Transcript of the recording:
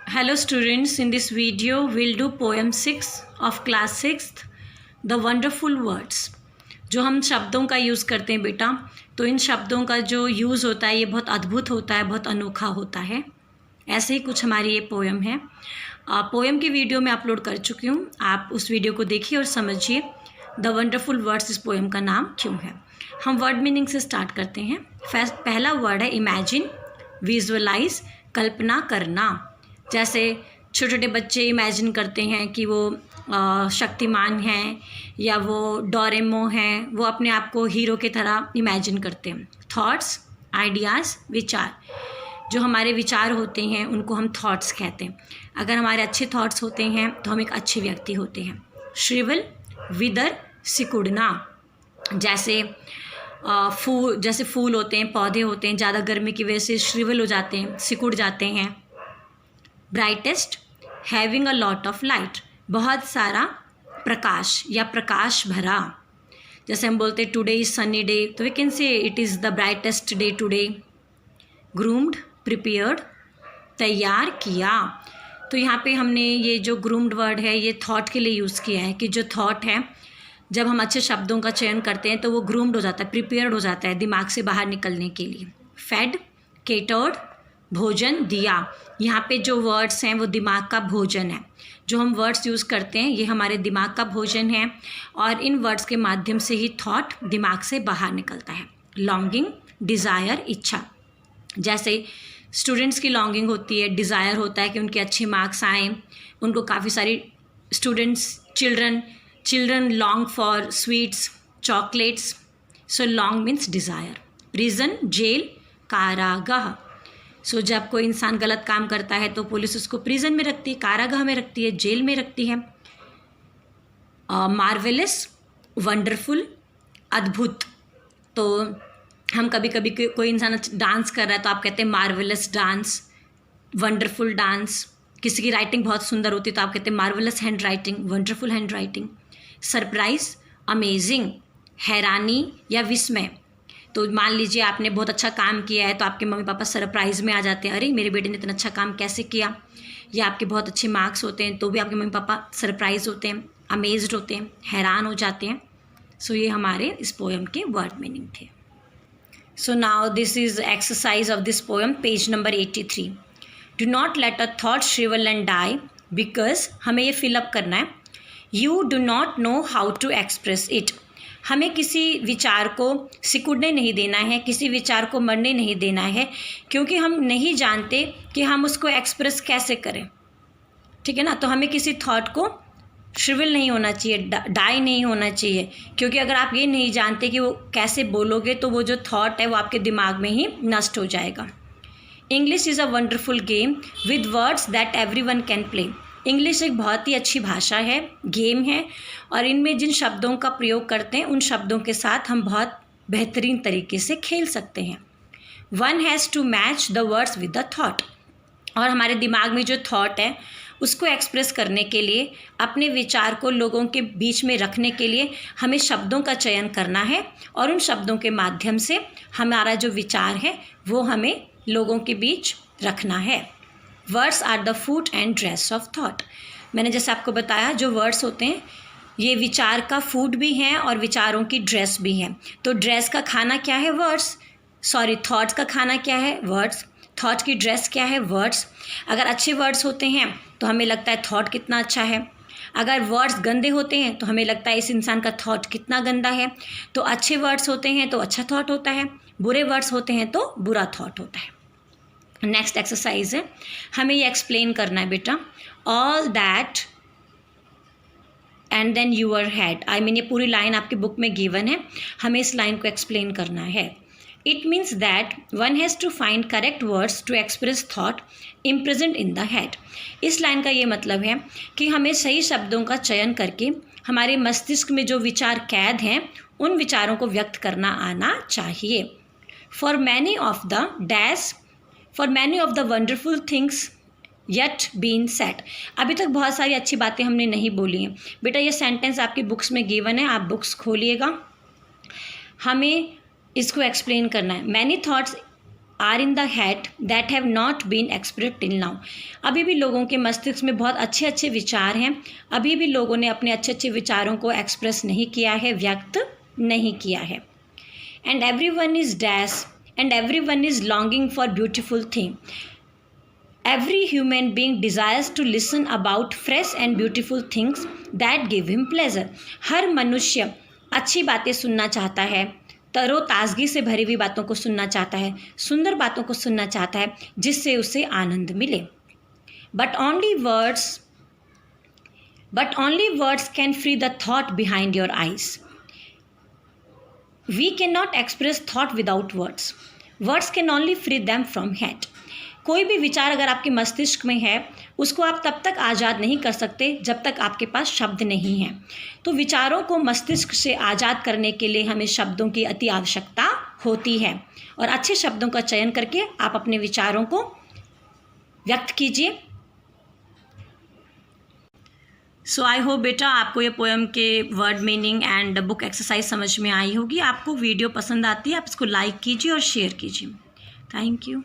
Hello students, in this video we'll do poem 6 of class 6th, The Wonderful Words। जो हम शब्दों का use करते हैं बेटा, तो इन शब्दों का जो यूज़ होता है ये बहुत अद्भुत होता है, बहुत अनोखा होता है। ऐसे ही कुछ हमारी ये पोएम है। पोएम की वीडियो मैं अपलोड कर चुकी हूँ, आप उस वीडियो को देखिए और समझिए द वंडरफुल वर्ड्स इस पोएम का नाम क्यों है। हम वर्ड मीनिंग से स्टार्ट करते हैं। पहला वर्ड है इमेजिन, विजुअलाइज, कल्पना करना। जैसे छोटे छोटे बच्चे इमेजिन करते हैं कि वो शक्तिमान हैं या वो डोरेमोन हैं, वो अपने आप को हीरो की तरह इमेजिन करते हैं। थॉट्स, आइडियाज़, विचार। जो हमारे विचार होते हैं उनको हम थॉट्स कहते हैं। अगर हमारे अच्छे थॉट्स होते हैं तो हम एक अच्छे व्यक्ति होते हैं। श्रिवल, विदर, सिकुड़ना। जैसे फूल होते हैं, पौधे होते हैं, ज़्यादा गर्मी की वजह से श्रिवल हो जाते हैं, सिकुड़ जाते हैं। Brightest, having a lot of light, बहुत सारा प्रकाश या प्रकाश भरा। जैसे हम बोलते हैं टुडे इज़ सनी डे, तो we can say it is the brightest day today. Groomed, prepared, तैयार किया। तो यहाँ पे हमने ये जो ग्रूम्ड वर्ड है ये थॉट के लिए यूज़ किया है कि जो थॉट है जब हम अच्छे शब्दों का चयन करते हैं तो वो ग्रूम्ड हो जाता है, प्रिपेयर्ड हो जाता है दिमाग से बाहर निकलने के लिए। फेड, केटर्ड, भोजन दिया। यहाँ पे जो वर्ड्स हैं वो दिमाग का भोजन है। जो हम वर्ड्स यूज़ करते हैं ये हमारे दिमाग का भोजन है और इन वर्ड्स के माध्यम से ही थॉट दिमाग से बाहर निकलता है। लॉन्गिंग, डिज़ायर, इच्छा। जैसे स्टूडेंट्स की लॉन्गिंग होती है, डिज़ायर होता है कि उनके अच्छे मार्क्स आएँ। उनको काफ़ी सारी children long for sweets, chocolates. So long means desire. Prison, jail, कारागाह। सो जब कोई इंसान गलत काम करता है तो पुलिस उसको प्रिजन में रखती है, कारागाह में रखती है, जेल में रखती है। मार्वेलस, वंडरफुल, अद्भुत। तो हम कभी कभी कोई इंसान डांस कर रहा है तो आप कहते हैं मार्वेलस डांस, वंडरफुल डांस। किसी की राइटिंग बहुत सुंदर होती है तो आप कहते हैं marvellous hand writing, wonderful hand writing. Surprise, amazing, हैरानी या विस्मय। तो मान लीजिए आपने बहुत अच्छा काम किया है तो आपके मम्मी पापा सरप्राइज़ में आ जाते हैं, अरे मेरे बेटे ने इतना अच्छा काम कैसे किया। या आपके बहुत अच्छे मार्क्स होते हैं तो भी आपके मम्मी पापा सरप्राइज़ होते हैं, अमेज्ड होते हैं, हैरान हो जाते हैं। सो ये हमारे इस पोएम के वर्ड मीनिंग थे। So now this is exercise of this poem, page number 83। Do not let a thought shrivel and die, because हमें ये फिलअप करना है। You do not know how to express it, हमें किसी विचार को सिकुड़ने नहीं देना है, किसी विचार को मरने नहीं देना है, क्योंकि हम नहीं जानते कि हम उसको एक्सप्रेस कैसे करें। ठीक है ना। तो हमें किसी थॉट को श्रिवल नहीं होना चाहिए, डाई नहीं होना चाहिए, क्योंकि अगर आप ये नहीं जानते कि वो कैसे बोलोगे तो वो जो थॉट है वो आपके दिमाग में ही नष्ट हो जाएगा। English is a wonderful game with words that everyone can play. English एक बहुत ही अच्छी भाषा है, गेम है, और इनमें जिन शब्दों का प्रयोग करते हैं उन शब्दों के साथ हम बहुत बेहतरीन तरीके से खेल सकते हैं। One has to match the words with the thought, और हमारे दिमाग में जो थॉट है उसको एक्सप्रेस करने के लिए, अपने विचार को लोगों के बीच में रखने के लिए हमें शब्दों का चयन करना है, और उन शब्दों के माध्यम से हमारा जो विचार है वो हमें लोगों के बीच रखना है। Words are the food and dress of thought. मैंने जैसे आपको बताया जो वर्ड्स होते हैं ये विचार का फूड भी हैं और विचारों की ड्रेस भी हैं। तो ड्रेस का खाना क्या है? वर्ड्स। थॉट्स का खाना क्या है? वर्ड्स। थॉट की ड्रेस क्या है? वर्ड्स। अगर अच्छे वर्ड्स होते हैं तो हमें लगता है थॉट कितना अच्छा है, अगर वर्ड्स गंदे होते हैं तो हमें लगता है इस इंसान का थॉट कितना गंदा है। तो अच्छे वर्ड्स होते हैं तो अच्छा थॉट होता है, बुरे वर्ड्स होते हैं तो बुरा थॉट होता है। नेक्स्ट एक्सरसाइज है, हमें ये एक्सप्लेन करना है बेटा। All that and then your head, I mean ये पूरी लाइन आपकी बुक में गिवन है, हमें इस लाइन को एक्सप्लेन करना है। It means that one has to find correct words to express thought imprisoned in the head. इस लाइन का ये मतलब है कि हमें सही शब्दों का चयन करके हमारे मस्तिष्क में जो विचार कैद हैं उन विचारों को व्यक्त करना आना चाहिए। For many of the wonderful things yet been set. अभी तक बहुत सारी अच्छी बातें हमने नहीं बोली हैं बेटा, ये सेंटेंस आपकी बुक्स में गिवन है, आप बुक्स खोलिएगा, हमें इसको एक्सप्लेन करना है। Many thoughts are in the head that have not been expressed till now. अभी भी लोगों के मस्तिष्क में बहुत अच्छे अच्छे विचार हैं, अभी भी लोगों ने अपने अच्छे अच्छे विचारों को एक्सप्रेस नहीं किया है, व्यक्त नहीं किया है। And every one is dash and every one is longing for beautiful thing. Every human being desires to listen about fresh and beautiful things that give him pleasure. हर मनुष्य अच्छी बातें सुनना चाहता है, तरोताज़गी से भरी हुई बातों को सुनना चाहता है, सुंदर बातों को सुनना चाहता है जिससे उसे आनंद मिले। But only words can free the thought behind your eyes. We cannot express thought without words. Words can only free them from head. कोई भी विचार अगर आपके मस्तिष्क में है उसको आप तब तक आज़ाद नहीं कर सकते जब तक आपके पास शब्द नहीं हैं। तो विचारों को मस्तिष्क से आज़ाद करने के लिए हमें शब्दों की अति आवश्यकता होती है, और अच्छे शब्दों का चयन करके आप अपने विचारों को व्यक्त कीजिए। सो आई होप बेटा आपको ये पोएम के word meaning and book exercise समझ में आई होगी। आपको वीडियो पसंद आती है आप इसको लाइक कीजिए और शेयर कीजिए। Thank you.